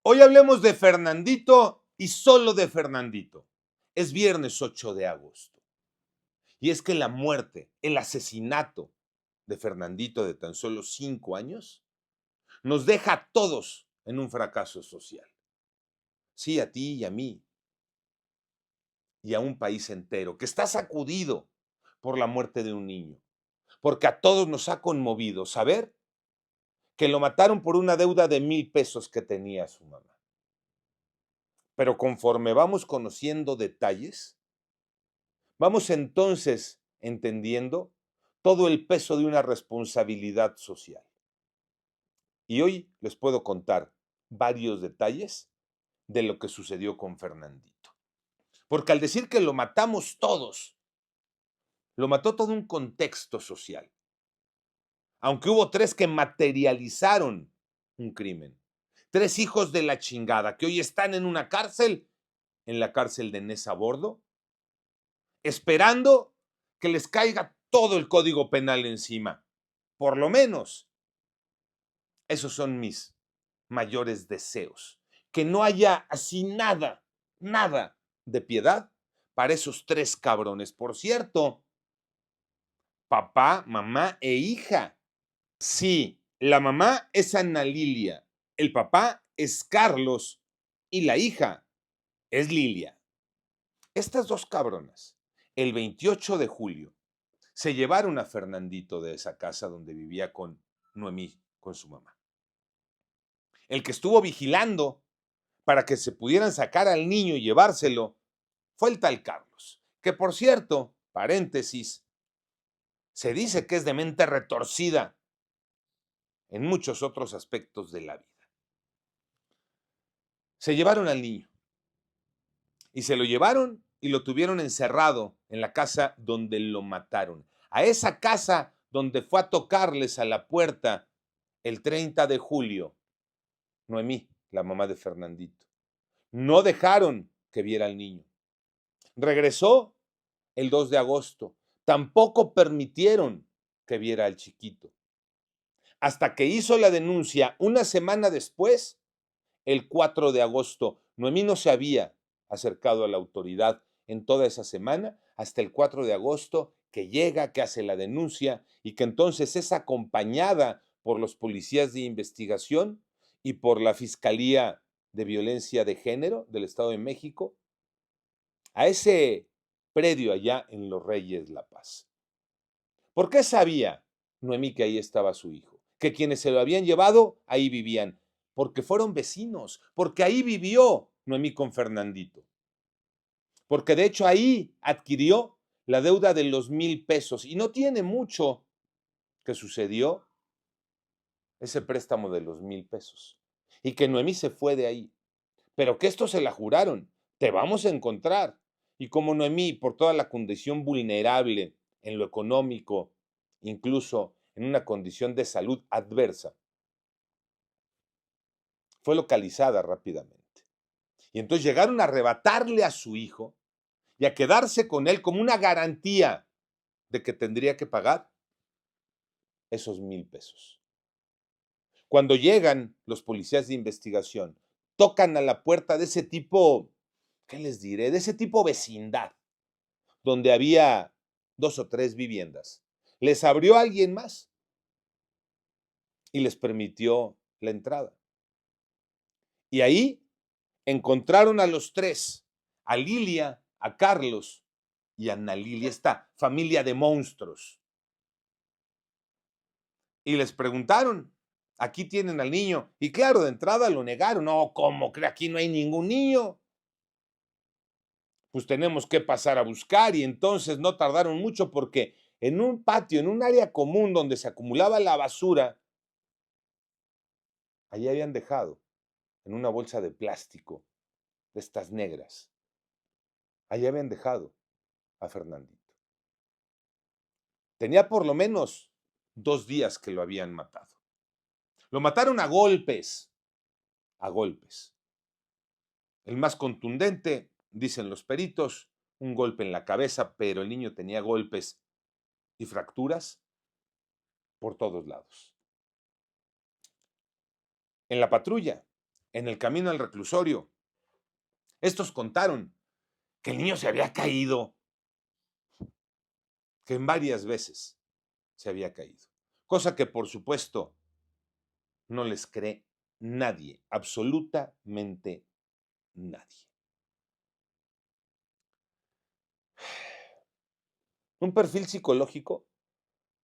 Hoy hablemos de Fernandito y solo de Fernandito. Es viernes 8 de agosto. Y es que la muerte, el asesinato de Fernandito de tan solo 5 años, nos deja a todos en un fracaso social. Sí, a ti y a mí. Y a un país entero que está sacudido por la muerte de un niño. Porque a todos nos ha conmovido saber que lo mataron por una deuda de 1,000 pesos que tenía su mamá. Pero conforme vamos conociendo detalles, vamos entonces entendiendo todo el peso de una responsabilidad social. Y hoy les puedo contar varios detalles de lo que sucedió con Fernandito. Porque al decir que lo matamos todos, lo mató todo un contexto social. Aunque hubo 3 que materializaron un crimen. 3 hijos de la chingada que hoy están en una cárcel, en la cárcel de Nesa Bordo, esperando que les caiga todo el código penal encima. Por lo menos, esos son mis mayores deseos. Que no haya así nada, nada de piedad para esos 3 cabrones. Por cierto, papá, mamá e hija. Sí, la mamá es Ana Lilia, el papá es Carlos y la hija es Lilia. Estas 2 cabronas, el 28 de julio, se llevaron a Fernandito de esa casa donde vivía con Noemí, con su mamá. El que estuvo vigilando para que se pudieran sacar al niño y llevárselo fue el tal Carlos, que por cierto, paréntesis, se dice que es de mente retorcida en muchos otros aspectos de la vida. Se llevaron al niño y se lo llevaron y lo tuvieron encerrado en la casa donde lo mataron. A esa casa donde fue a tocarles a la puerta el 30 de julio, Noemí, la mamá de Fernandito. No dejaron que viera al niño. Regresó el 2 de agosto. Tampoco permitieron que viera al chiquito. Hasta que hizo la denuncia una semana después, el 4 de agosto. Noemí no se había acercado a la autoridad en toda esa semana, hasta el 4 de agosto, que llega, que hace la denuncia y que entonces es acompañada por los policías de investigación y por la Fiscalía de Violencia de Género del Estado de México a ese predio allá en Los Reyes La Paz. ¿Por qué sabía Noemí que ahí estaba su hijo? Que quienes se lo habían llevado ahí vivían. Porque fueron vecinos, porque ahí vivió Noemí con Fernandito. Porque de hecho ahí adquirió la deuda de los 1,000 pesos. Y no tiene mucho que sucedió ese préstamo de los 1,000 pesos. Y que Noemí se fue de ahí. Pero que esto se la juraron. Te vamos a encontrar. Y como Noemí, por toda la condición vulnerable en lo económico, incluso en una condición de salud adversa, fue localizada rápidamente. Y entonces llegaron a arrebatarle a su hijo y a quedarse con él como una garantía de que tendría que pagar esos 1,000 pesos. Cuando llegan los policías de investigación, tocan a la puerta de ese tipo, ¿qué les diré? De ese tipo vecindad, donde había 2 o 3 viviendas. Les abrió alguien más y les permitió la entrada. Y ahí encontraron a los 3, a Lilia, a Carlos y a Ana Lilia, esta familia de monstruos. Y les preguntaron, aquí tienen al niño. Y claro, de entrada lo negaron. No, ¿cómo cree? Aquí no hay ningún niño. Pues tenemos que pasar a buscar y entonces no tardaron mucho porque en un patio, en un área común donde se acumulaba la basura, allí habían dejado en una bolsa de plástico de estas negras. Allí habían dejado a Fernandito. Tenía por lo menos 2 días que lo habían matado. Lo mataron a golpes, a golpes. El más contundente, dicen los peritos, un golpe en la cabeza, pero el niño tenía golpes y fracturas por todos lados. En la patrulla en el camino al reclusorio. Estos contaron que el niño se había caído, que en varias veces se había caído. Cosa que, por supuesto, no les cree nadie, absolutamente nadie. Un perfil psicológico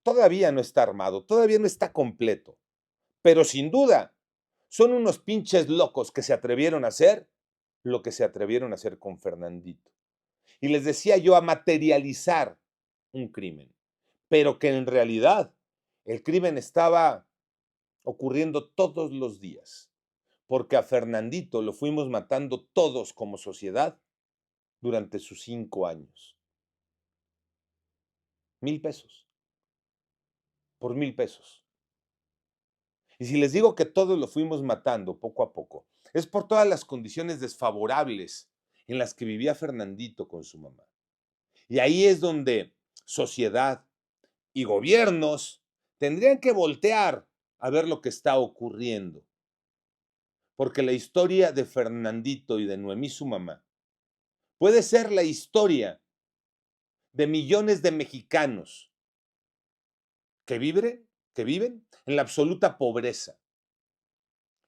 todavía no está armado, todavía no está completo, pero sin duda son unos pinches locos que se atrevieron a hacer lo que se atrevieron a hacer con Fernandito. Y les decía yo, a materializar un crimen, pero que en realidad el crimen estaba ocurriendo todos los días, porque a Fernandito lo fuimos matando todos como sociedad durante sus 5 años. 1,000 pesos, por 1,000 pesos. Y si les digo que todos lo fuimos matando poco a poco, es por todas las condiciones desfavorables en las que vivía Fernandito con su mamá. Y ahí es donde sociedad y gobiernos tendrían que voltear a ver lo que está ocurriendo. Porque la historia de Fernandito y de Noemí, su mamá, puede ser la historia de millones de mexicanos que viven en la absoluta pobreza.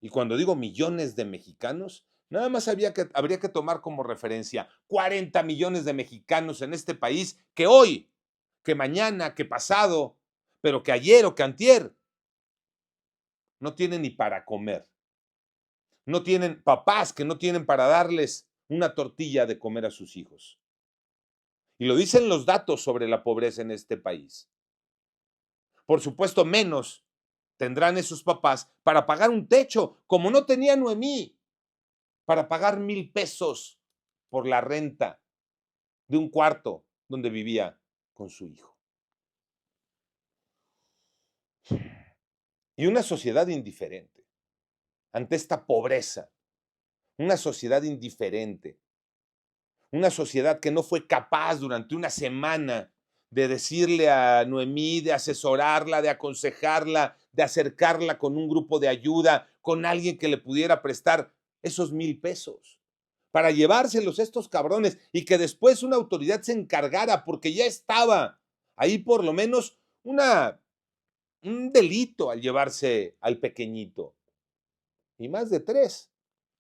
Y cuando digo millones de mexicanos, nada más habría que tomar como referencia 40 millones de mexicanos en este país que hoy, que mañana, que pasado, pero que ayer o que antier, no tienen ni para comer. No tienen papás que no tienen para darles una tortilla de comer a sus hijos. Y lo dicen los datos sobre la pobreza en este país. Por supuesto, menos tendrán esos papás para pagar un techo, como no tenía Noemí, para pagar 1,000 pesos por la renta de un cuarto donde vivía con su hijo. Y una sociedad indiferente ante esta pobreza, una sociedad indiferente, una sociedad que no fue capaz durante una semana de decirle a Noemí, de asesorarla, de aconsejarla, de acercarla con un grupo de ayuda, con alguien que le pudiera prestar esos 1,000 pesos para llevárselos a estos cabrones y que después una autoridad se encargara, porque ya estaba ahí por lo menos un delito al llevarse al pequeñito. Y más de 3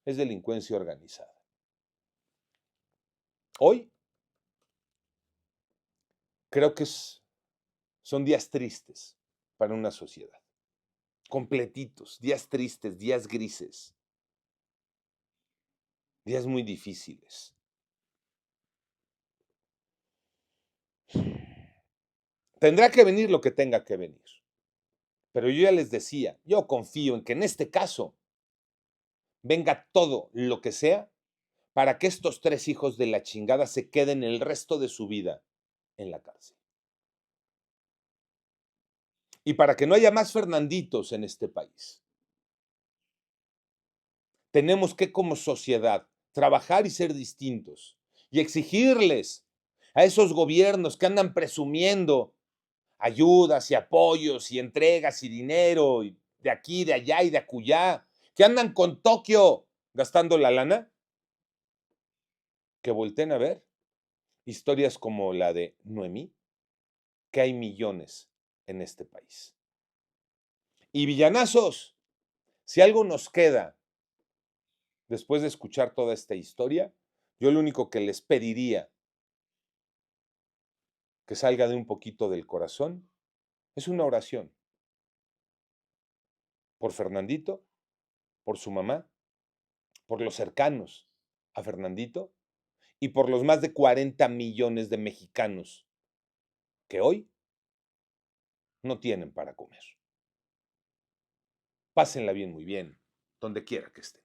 es delincuencia organizada. Hoy creo que son días tristes para una sociedad. Completitos, días tristes, días grises, días muy difíciles. Tendrá que venir lo que tenga que venir. Pero yo ya les decía, yo confío en que en este caso venga todo lo que sea para que estos 3 hijos de la chingada se queden el resto de su vida en la cárcel. Y para que no haya más Fernanditos en este país. Tenemos que, como sociedad, trabajar y ser distintos y exigirles a esos gobiernos que andan presumiendo ayudas y apoyos y entregas y dinero y de aquí, de allá y de acullá, que andan con Tokio gastando la lana, que volteen a ver historias como la de Noemí, que hay millones en este país. Y villanazos, si algo nos queda después de escuchar toda esta historia, yo lo único que les pediría que salga de un poquito del corazón es una oración por Fernandito, por su mamá, por los cercanos a Fernandito y por los más de 40 millones de mexicanos que hoy no tienen para comer. Pásenla bien, muy bien, donde quiera que estén.